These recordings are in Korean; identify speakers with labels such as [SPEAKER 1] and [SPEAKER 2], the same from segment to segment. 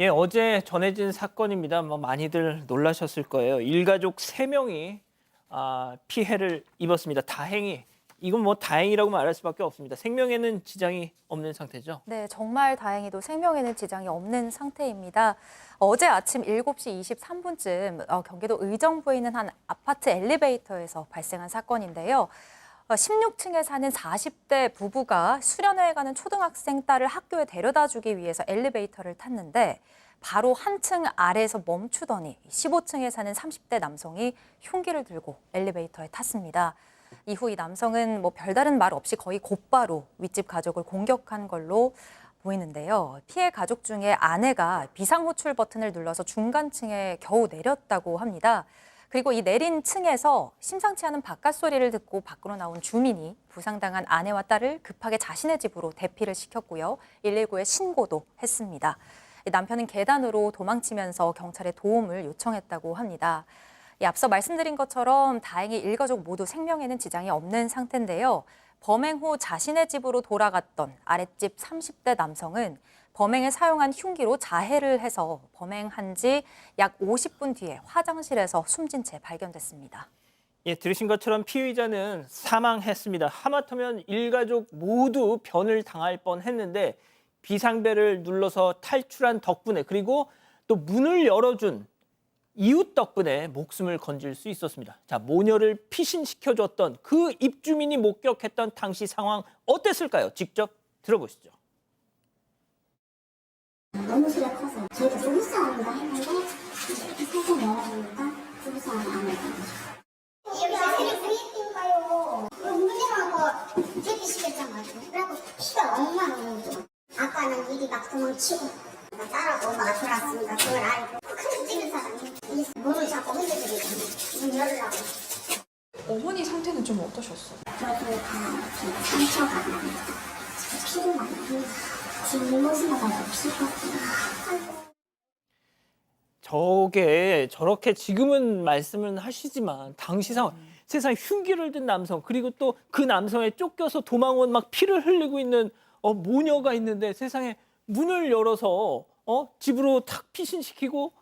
[SPEAKER 1] 예, 어제 전해진 사건입니다. 많이들 놀라셨을 거예요. 일가족 3명이 피해를 입었습니다. 다행히 이건 다행이라고 말할 수밖에 없습니다. 생명에는 지장이 없는 상태죠.
[SPEAKER 2] 네, 정말 다행히도 생명에는 지장이 없는 상태입니다. 어제 아침 7시 23분쯤 경기도 의정부에 있는 한 아파트 엘리베이터에서 발생한 사건인데요. 16층에 사는 40대 부부가 수련회에 가는 초등학생 딸을 학교에 데려다 주기 위해서 엘리베이터를 탔는데 바로 한층 아래에서 멈추더니 15층에 사는 30대 남성이 흉기를 들고 엘리베이터에 탔습니다. 이후 이 남성은 별다른 말 없이 거의 곧바로 윗집 가족을 공격한 걸로 보이는데요. 피해 가족 중에 아내가 비상호출 버튼을 눌러서 중간층에 겨우 내렸다고 합니다. 그리고 이 내린 층에서 심상치 않은 바깥 소리를 듣고 밖으로 나온 주민이 부상당한 아내와 딸을 급하게 자신의 집으로 대피를 시켰고요. 119에 신고도 했습니다. 남편은 계단으로 도망치면서 경찰에 도움을 요청했다고 합니다. 앞서 말씀드린 것처럼 다행히 일가족 모두 생명에는 지장이 없는 상태인데요. 범행 후 자신의 집으로 돌아갔던 아랫집 30대 남성은 범행에 사용한 흉기로 자해를 해서 범행한 지 약 50분 뒤에 화장실에서 숨진 채 발견됐습니다.
[SPEAKER 1] 예, 들으신 것처럼 피의자는 사망했습니다. 하마터면 일가족 모두 변을 당할 뻔했는데 비상벨을 눌러서 탈출한 덕분에 그리고 또 문을 열어준 이웃 덕분에 목숨을 건질 수 있었습니다. 자, 모녀를 피신시켜줬던 그 입주민이 목격했던 당시 상황 어땠을까요? 직접 들어보시죠.
[SPEAKER 3] 너무 소리가 커서 저희도 부부싸움인가 했는데 이렇게 살짝 열어보니까 부부싸움이 아니었던 거죠. 여기 아들이 브리핑인가요? 문제하고 대피시켰잖아요. 그래갖고 피가 엉망 오는 거죠. 아빠는 일이 막 도망치고 딸하고 엄마가 돌아왔으니까 그걸 알고 큰일 찍은 사람이 문을 자꾸 흔들리거든요. 문 열으라고.
[SPEAKER 4] 어머니 상태는 좀 어떠셨어요?
[SPEAKER 3] 저도 다 상처가 나요. 피도 많이 뒷모습마다 피가
[SPEAKER 1] 저게 저렇게 지금은 말씀은 하시지만 당시 상황 세상에 흉기를 든 남성 그리고 또 그 남성에 쫓겨서 도망온 막 피를 흘리고 있는 모녀가 있는데 세상에 문을 열어서 집으로 탁 피신시키고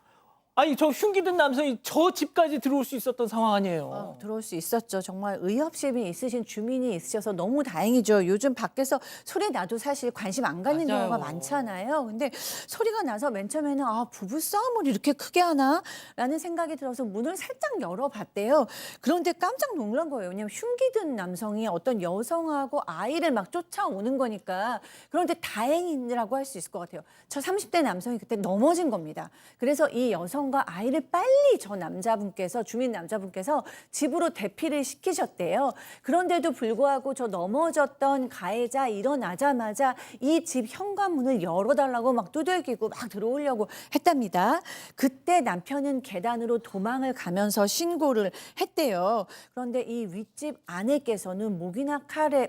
[SPEAKER 1] 아니 저 흉기 든 남성이 저 집까지 들어올 수 있었던 상황 아니에요.
[SPEAKER 5] 들어올 수 있었죠. 정말 의협심이 있으신 주민이 있으셔서 너무 다행이죠. 요즘 밖에서 소리 나도 사실 관심 안 갖는
[SPEAKER 1] 맞아요.
[SPEAKER 5] 경우가 많잖아요. 근데 소리가 나서 맨 처음에는 부부싸움을 이렇게 크게 하나? 라는 생각이 들어서 문을 살짝 열어봤대요. 그런데 깜짝 놀란 거예요. 왜냐하면 흉기 든 남성이 어떤 여성하고 아이를 막 쫓아오는 거니까. 그런데 다행이라고 할 수 있을 것 같아요. 저 30대 남성이 그때 넘어진 겁니다. 그래서 이 여성과 아이를 빨리 저 남자분께서 주민 남자분께서 집으로 대피를 시키셨대요. 그런데도 불구하고 저 넘어졌던 가해자 일어나자마자 이 집 현관문을 열어달라고 막 두들기고 막 들어오려고 했답니다. 그때 남편은 계단으로 도망을 가면서 신고를 했대요. 그런데 이 윗집 아내께서는 목이나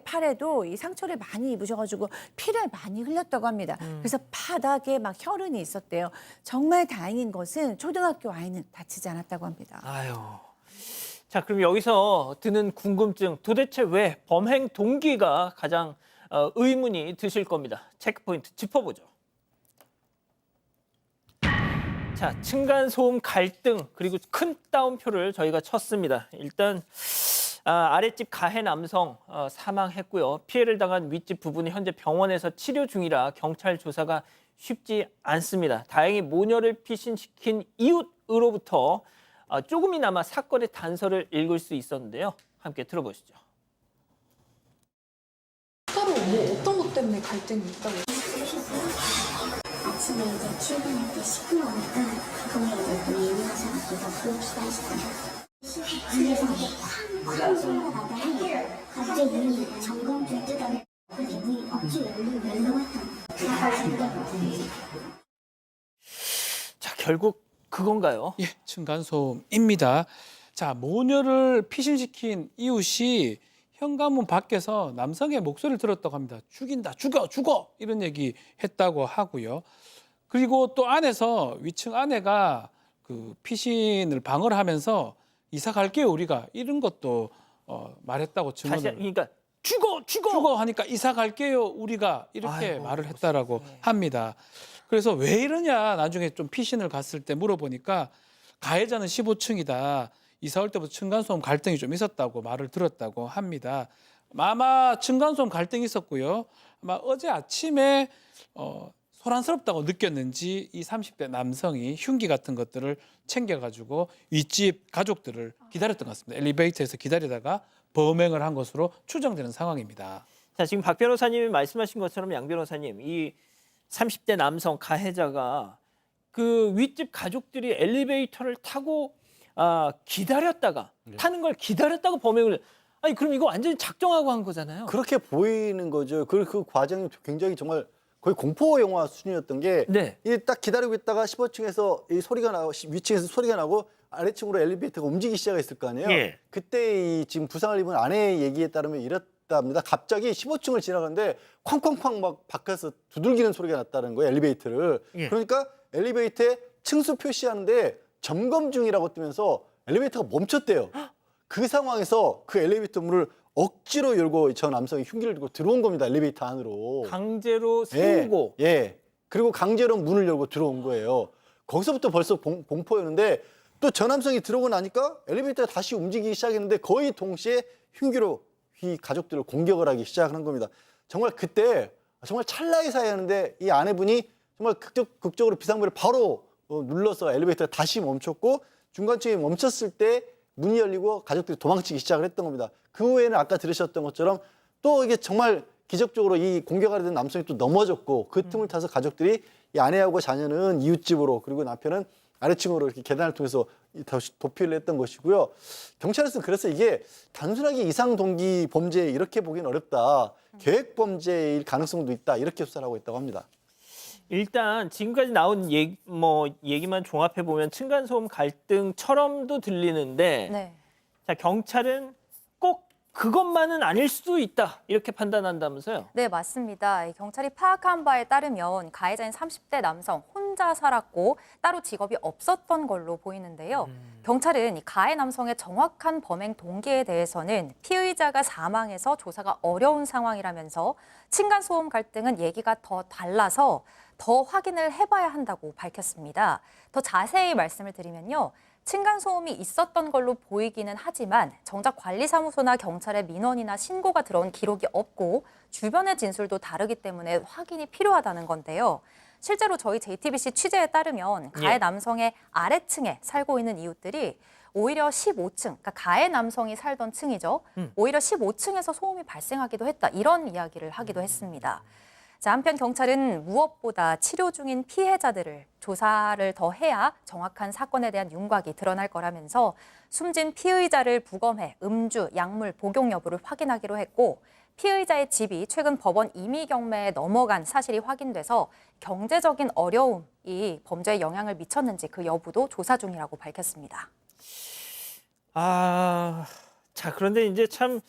[SPEAKER 5] 팔에도 이 상처를 많이 입으셔가지고 피를 많이 흘렸다고 합니다. 그래서 바닥에 막 혈흔이 있었대요. 정말 다행인 것은 초등학교 아이는 다치지 않았다고 합니다.
[SPEAKER 1] 아유. 자, 그럼 여기서 드는 궁금증 도대체 왜 범행 동기가 가장 의문이 드실 겁니다. 체크포인트 짚어보죠. 자, 층간소음 갈등 그리고 큰 따옴표를 저희가 쳤습니다. 일단 아랫집 가해 남성 사망했고요. 피해를 당한 윗집 부부는 현재 병원에서 치료 중이라 경찰 조사가 쉽지 않습니다. 다행히 모녀를 피신시킨 이웃으로부터 조금이나마 사건의 단서를 읽을 수 있었는데요. 함께 들어보시죠.
[SPEAKER 4] 따로 어떤 것 때문에 갈등이 있다고?
[SPEAKER 3] 아침에 이제 출근할 때 시끄러우니까 그거에 이제 또 예민하셔가지고 부읍시다 하시더라고요. 그래서 쾅 소리가 나더니 갑자기 문이 정검줄 뜯어내 그래서 문이 억지로 열려갔던
[SPEAKER 1] 자, 결국 그건가요?
[SPEAKER 6] 예, 층간소음입니다. 자, 모녀를 피신시킨 이웃이 현관문 밖에서 남성의 목소리를 들었다고 합니다. 죽인다, 죽어, 죽어! 이런 얘기 했다고 하고요. 그리고 또 안에서 위층 아내가 그 피신을 방어를 하면서 이사 갈게요, 우리가. 이런 것도 말했다고
[SPEAKER 1] 다시
[SPEAKER 6] 증언을.
[SPEAKER 1] 그러니까 죽어, 죽어!
[SPEAKER 6] 죽어 하니까 이사 갈게요, 우리가. 이렇게
[SPEAKER 1] 아이고,
[SPEAKER 6] 말을 했다라고 합니다. 그래서 왜 이러냐 나중에 좀 피신을 갔을 때 물어보니까 가해자는 15층이다. 이사 올 때부터 층간소음 갈등이 좀 있었다고 말을 들었다고 합니다. 아마 층간소음 갈등이 있었고요. 아마 어제 아침에 소란스럽다고 느꼈는지 이 30대 남성이 흉기 같은 것들을 챙겨가지고 윗집 가족들을 기다렸던 것 같습니다. 엘리베이터에서 기다리다가 범행을 한 것으로 추정되는 상황입니다.
[SPEAKER 1] 자, 지금 박 변호사님이 말씀하신 것처럼 양 변호사님, 이 30대 남성 가해자가 그 윗집 가족들이 엘리베이터를 타고 기다렸다가 타는 걸 기다렸다고 범행을 아니 그럼 이거 완전히 작정하고 한 거잖아요.
[SPEAKER 7] 그렇게 보이는 거죠. 그 과정이 굉장히 정말 거의 공포 영화 수준이었던 게
[SPEAKER 1] 네.
[SPEAKER 7] 이게 딱 기다리고 있다가 15층에서 이 소리가 나고 위층에서 소리가 나고 아래층으로 엘리베이터가 움직이기 시작했을 거 아니에요.
[SPEAKER 1] 예.
[SPEAKER 7] 그때 이 지금 부상을 입은 아내의 얘기에 따르면 이랬답니다. 갑자기 15층을 지나가는데 쾅쾅쾅 막 밖에서 두들기는 소리가 났다는 거예요. 엘리베이터를.
[SPEAKER 1] 예.
[SPEAKER 7] 그러니까 엘리베이터에 층수 표시하는데 점검 중이라고 뜨면서 엘리베이터가 멈췄대요. 그 상황에서 그 엘리베이터 문을 억지로 열고 저 남성이 흉기를 들고 들어온 겁니다. 엘리베이터 안으로.
[SPEAKER 1] 강제로 세우고
[SPEAKER 7] 예. 그리고 강제로 문을 열고 들어온 거예요. 거기서부터 벌써 공포였는데 또 저 남성이 들어오고 나니까 엘리베이터가 다시 움직이기 시작했는데 거의 동시에 흉기로 이 가족들을 공격을 하기 시작하는 겁니다. 정말 그때 정말 찰나의 사이였는데 이 아내분이 정말 극적으로 비상벨을 바로 눌러서 엘리베이터가 다시 멈췄고 중간층에 멈췄을 때 문이 열리고 가족들이 도망치기 시작을 했던 겁니다. 그 후에는 아까 들으셨던 것처럼 또 이게 정말 기적적으로 이 공격하려 던 남성이 또 넘어졌고 그 틈을 타서 가족들이 이 아내하고 자녀는 이웃집으로 그리고 남편은 아래층으로 이렇게 계단을 통해서 다시 도피를 했던 것이고요. 경찰에서는 그래서 이게 단순하게 이상 동기 범죄 이렇게 보기는 어렵다. 계획 범죄일 가능성도 있다. 이렇게 수사를 하고 있다고 합니다.
[SPEAKER 1] 일단 지금까지 나온 얘기만 종합해 보면 층간소음 갈등처럼도 들리는데
[SPEAKER 2] 네.
[SPEAKER 1] 자, 경찰은 꼭 그것만은 아닐 수도 있다 이렇게 판단한다면서요?
[SPEAKER 2] 네, 맞습니다. 경찰이 파악한 바에 따르면 가해자인 30대 남성 혼자 살았고 따로 직업이 없었던 걸로 보이는데요. 경찰은 이 가해 남성의 정확한 범행 동기에 대해서는 피의자가 사망해서 조사가 어려운 상황이라면서 층간소음 갈등은 얘기가 더 달라서 더 확인을 해봐야 한다고 밝혔습니다. 더 자세히 말씀을 드리면요. 층간소음이 있었던 걸로 보이기는 하지만 정작 관리사무소나 경찰의 민원이나 신고가 들어온 기록이 없고 주변의 진술도 다르기 때문에 확인이 필요하다는 건데요. 실제로 저희 JTBC 취재에 따르면 가해 남성의 아래층에 살고 있는 이웃들이 오히려 15층, 그러니까 가해 남성이 살던 층이죠. 오히려 15층에서 소음이 발생하기도 했다. 이런 이야기를 하기도 했습니다. 자, 한편 경찰은 무엇보다 치료 중인 피해자들을 조사를 더 해야 정확한 사건에 대한 윤곽이 드러날 거라면서 숨진 피의자를 부검해 음주, 약물 복용 여부를 확인하기로 했고 피의자의 집이 최근 법원 임의 경매에 넘어간 사실이 확인돼서 경제적인 어려움이 범죄에 영향을 미쳤는지 그 여부도 조사 중이라고 밝혔습니다.
[SPEAKER 1] 자, 그런데 이제 참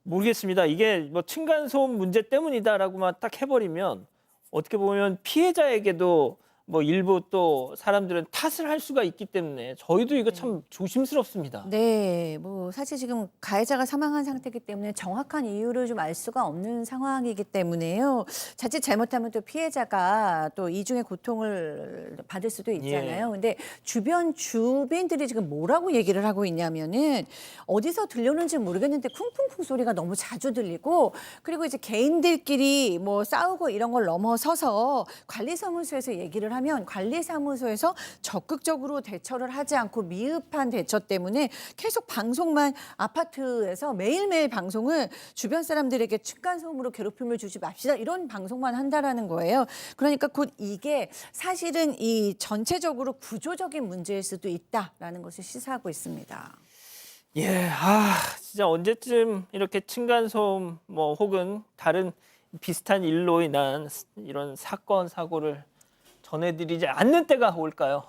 [SPEAKER 1] 모르겠습니다. 이게 뭐 층간소음 문제 때문이다라고만 딱 해버리면 어떻게 보면 피해자에게도 뭐 일부 또 사람들은 탓을 할 수가 있기 때문에 저희도 이거 참 조심스럽습니다.
[SPEAKER 5] 네, 뭐 사실 지금 가해자가 사망한 상태이기 때문에 정확한 이유를 좀 알 수가 없는 상황이기 때문에요. 자칫 잘못하면 또 피해자가 또 이중의 고통을 받을 수도 있잖아요. 근데 주변 주민들이 지금 뭐라고 얘기를 하고 있냐면은 어디서 들려오는지 모르겠는데 쿵쿵쿵 소리가 너무 자주 들리고 그리고 이제 개인들끼리 뭐 싸우고 이런 걸 넘어서서 관리사무소에서 얘기를 하면 관리사무소에서 적극적으로 대처를 하지 않고 미흡한 대처 때문에 계속 방송만 아파트에서 매일매일 방송을 주변 사람들에게 층간소음으로 괴롭힘을 주지 맙시다 이런 방송만 한다라는 거예요. 그러니까 곧 이게 사실은 이 전체적으로 구조적인 문제일 수도 있다라는 것을 시사하고 있습니다.
[SPEAKER 1] 예, 진짜 언제쯤 이렇게 층간소음 뭐 혹은 다른 비슷한 일로 인한 이런 사건 사고를 전해드리지 않는 때가 올까요?